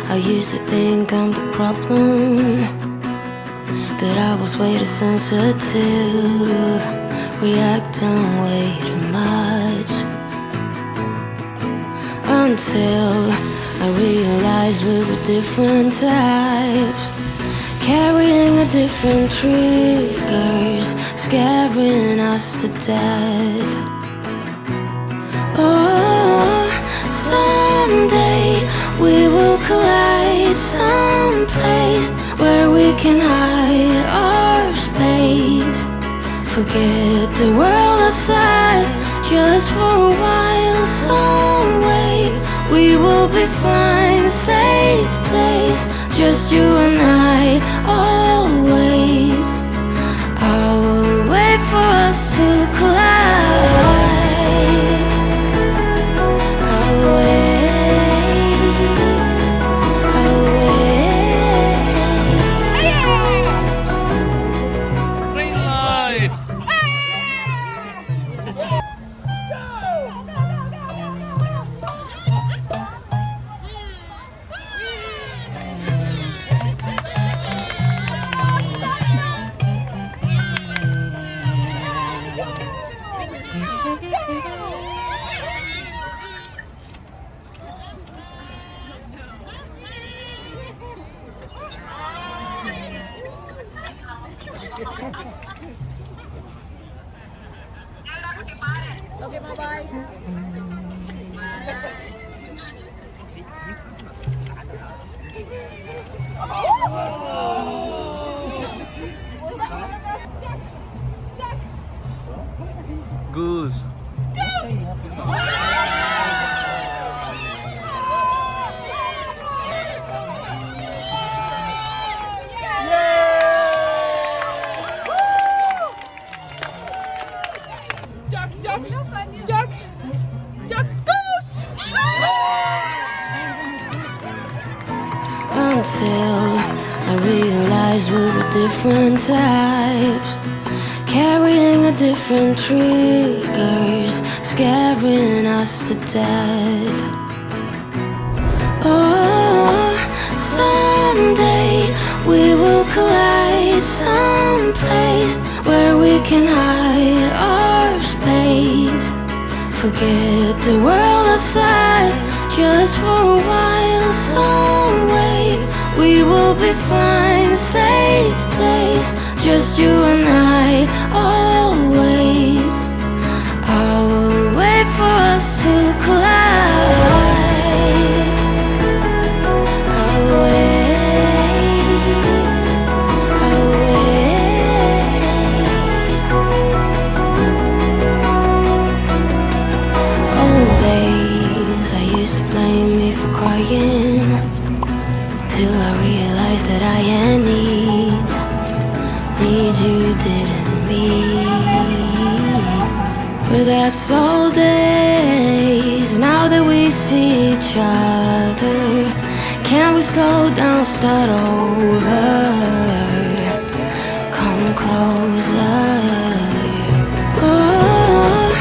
I used to think I'm the problem, that I was way too sensitive, reacting way too much, until I realized we were different types, carrying a different triggers, scaring us to death. Oh, someday we will collide someplace where we can hide our space. Forget the world outside just for a while. Some way we will be fine, safe place, just you and I, always. I will wait for us to collide. I'll wait. Okay, bye-bye. Goose. Until I realized we were different types, carrying a different triggers, scaring us to death. Oh, someday we will collide someplace where we can hide our space. Forget the world outside just for a while. Some way we will be fine, safe place, just you and I, always. I will wait for us to collide. I'll wait, I'll wait. Old days, I used to blame me for crying, till I realized that I had needs you didn't meet. But that's all days, now that we see each other. Can we slow down, start over? Come closer. Oh,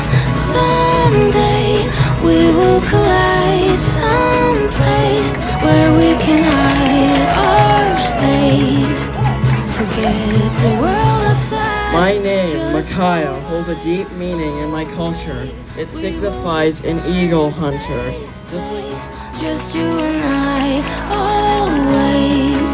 someday we will collide someplace where we can hide our space. Forget the world outside. My name, Micaiah, holds a deep meaning in my culture. It signifies an eagle hunter. Just you and I, always.